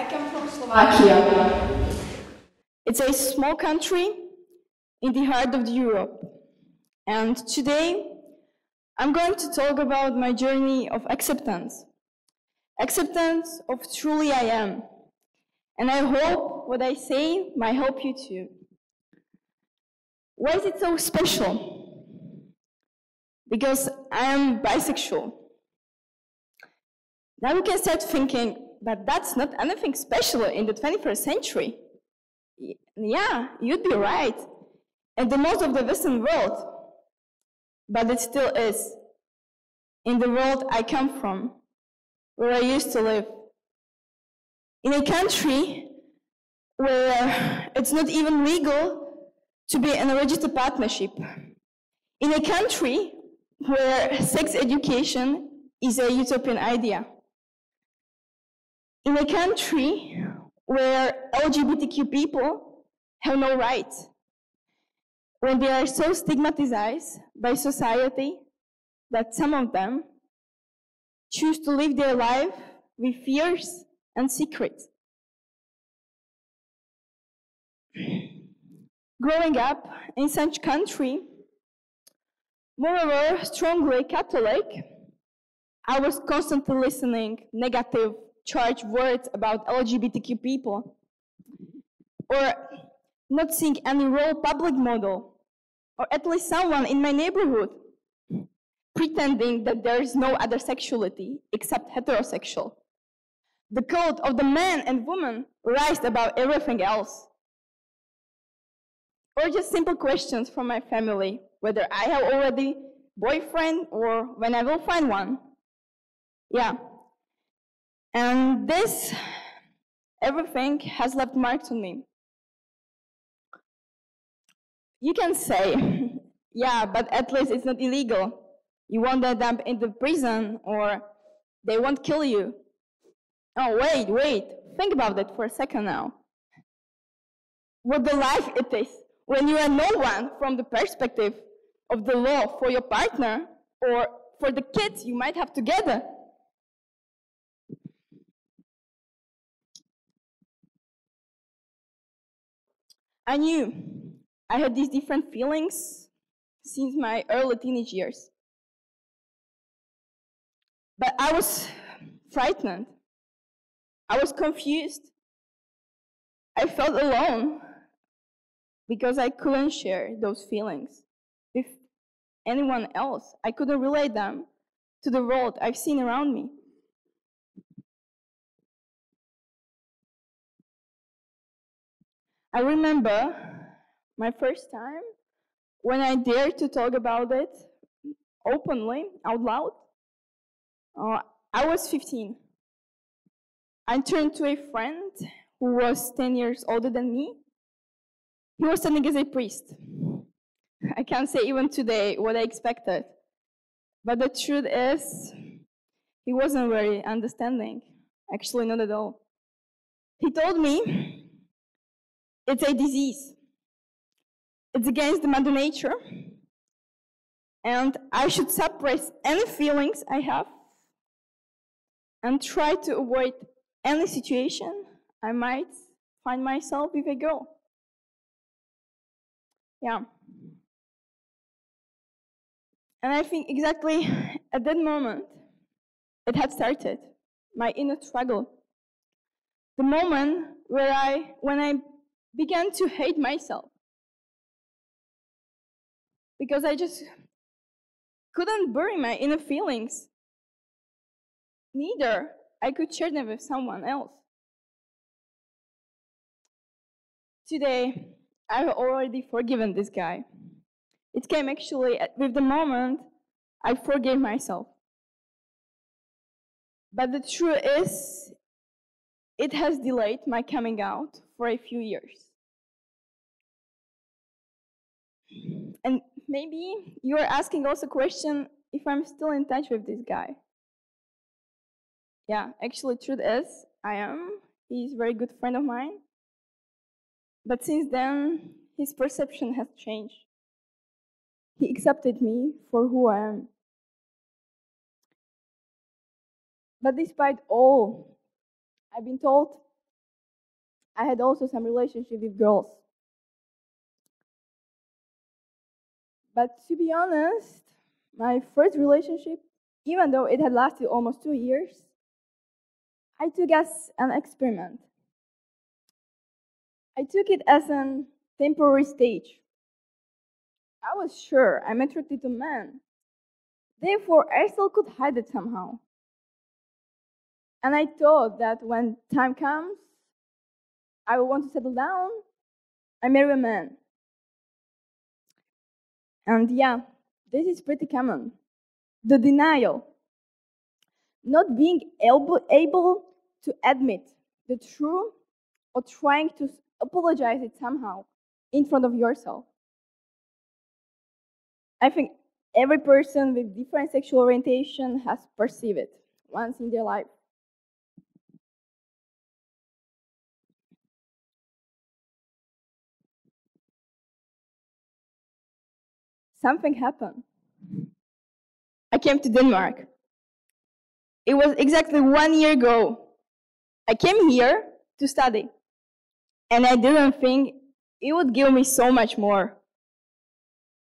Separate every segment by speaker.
Speaker 1: I come from Slovakia. It's a small country in the heart of Europe. And today, I'm going to talk about my journey of acceptance. Acceptance of truly I am. And I hope what I say might help you too. Why is it so special? Because I am bisexual. Now we can start thinking, but that's not anything special in the 21st century. Yeah, you'd be right. In the most of the Western world. But it still is. In the world I come from, where I used to live. In a country where it's not even legal to be in a registered partnership. In a country where sex education is a utopian idea. In a country where LGBTQ people have no rights. When they are so stigmatized by society that some of them choose to live their life with fears and secrets. Growing up in such country, moreover strongly Catholic, I was constantly listening negative charged words about LGBTQ people, or not seeing any role public model, or at least someone in my neighborhood pretending that there is no other sexuality except heterosexual. The cult of the man and woman rised above everything else. Or just simple questions from my family, whether I have already boyfriend or when I will find one. Yeah. And this, everything has left marks on me. You can say, yeah, but at least it's not illegal. You won't end up in the prison or they won't kill you. Oh, wait, think about that for a second now. What the life it is when you are no one from the perspective of the law for your partner or for the kids you might have together. I knew I had these different feelings since my early teenage years. But I was frightened. I was confused. I felt alone because I couldn't share those feelings with anyone else. I couldn't relate them to the world I've seen around me. I remember my first time when I dared to talk about it openly, out loud. I was 15. I turned to a friend who was 10 years older than me. He was standing as a priest. I can't say even today what I expected. But the truth is, he wasn't very understanding. Actually, not at all. He told me it's a disease. It's against the Mother Nature. And I should suppress any feelings I have and try to avoid any situation I might find myself with a girl. Yeah. And I think exactly at that moment, it had started, my inner struggle. The moment when I began to hate myself. Because I just couldn't bury my inner feelings. Neither I could share them with someone else. Today, I've already forgiven this guy. It came actually with the moment I forgave myself. But the truth is, it has delayed my coming out for a few years. And maybe you are asking also a question if I'm still in touch with this guy. Yeah, actually, truth is, I am. He's a very good friend of mine. But since then, his perception has changed. He accepted me for who I am. But despite all I've been told, I had also some relationship with girls. But to be honest, my first relationship, even though it had lasted almost 2 years, I took as an experiment. I took it as a temporary stage. I was sure I'm attracted to men. Therefore, I still could hide it somehow. And I thought that when time comes, I will want to settle down, I marry a man. And yeah, this is pretty common. The denial. Not being able to admit the truth or trying to apologize it somehow in front of yourself. I think every person with different sexual orientation has perceived it once in their life. Something happened. I came to Denmark. It was exactly 1 year ago. I came here to study, and I didn't think it would give me so much more.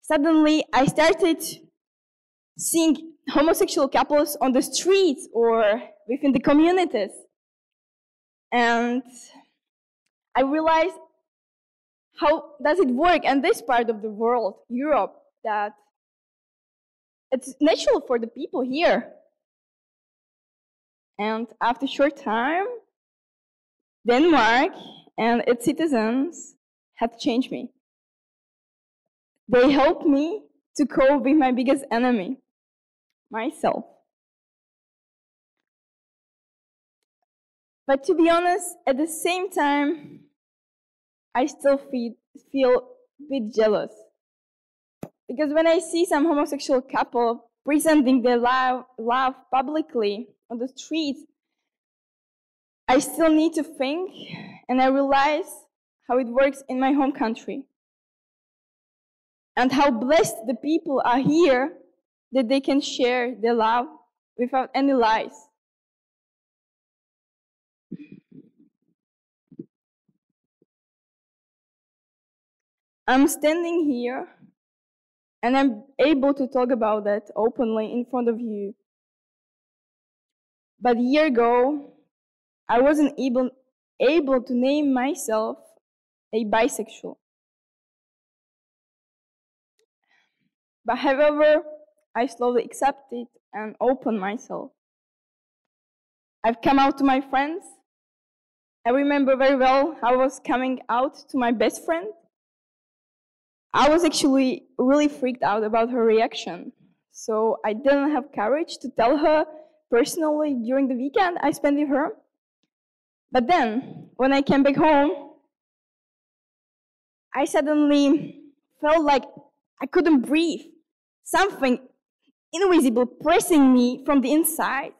Speaker 1: Suddenly, I started seeing homosexual couples on the streets or within the communities. And I realized how does it work in this part of the world, Europe, that it's natural for the people here. And after a short time, Denmark and its citizens had changed me. They helped me to cope with my biggest enemy, myself. But to be honest, at the same time, I still feel a bit jealous. Because when I see some homosexual couple presenting their love publicly on the streets, I still need to think, and I realize how it works in my home country. And how blessed the people are here that they can share their love without any lies. I'm standing here and I'm able to talk about that openly in front of you. But a year ago, I wasn't able to name myself a bisexual. But however, I slowly accepted and opened myself. I've come out to my friends. I remember very well how I was coming out to my best friend. I was actually really freaked out about her reaction. So I didn't have courage to tell her personally during the weekend I spent with her. But then, when I came back home, I suddenly felt like I couldn't breathe. Something invisible pressing me from the inside.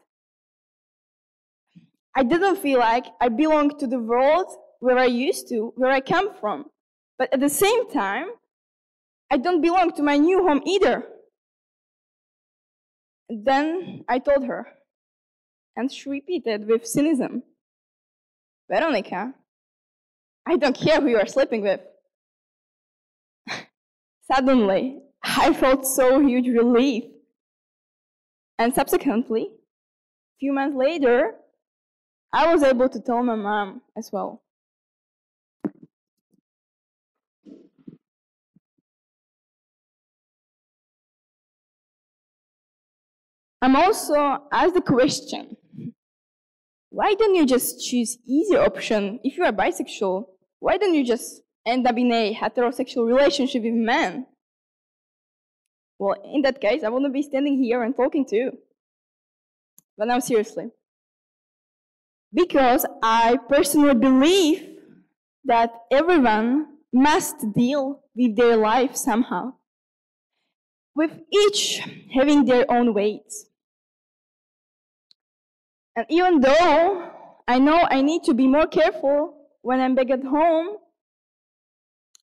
Speaker 1: I didn't feel like I belonged to the world where I used to, where I come from. But at the same time, I don't belong to my new home either. Then I told her, and she repeated with cynicism, Veronika, I don't care who you are sleeping with. Suddenly, I felt so huge relief. And subsequently, a few months later, I was able to tell my mom as well. I'm also asked the question, why don't you just choose easier option if you are bisexual? Why don't you just end up in a heterosexual relationship with men? Well, in that case, I wouldn't be standing here and talking to you. But now seriously. Because I personally believe that everyone must deal with their life somehow, with each having their own weights. And even though I know I need to be more careful when I'm back at home,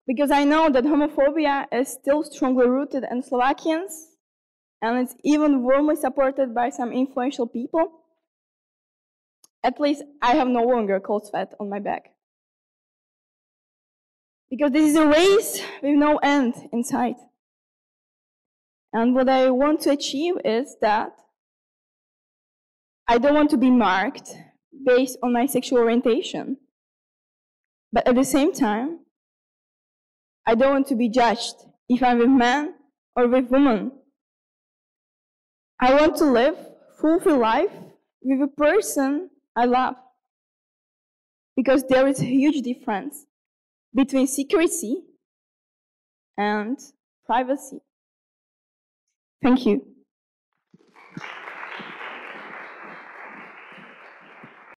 Speaker 1: because I know that homophobia is still strongly rooted in Slovakians, and it's even warmly supported by some influential people, at least I have no longer cold sweat on my back. Because this is a race with no end in sight. And what I want to achieve is that I don't want to be marked based on my sexual orientation. But at the same time, I don't want to be judged if I'm with men or with women. I want to live fulfilled life with a person I love. Because there is a huge difference between secrecy and privacy. Thank you.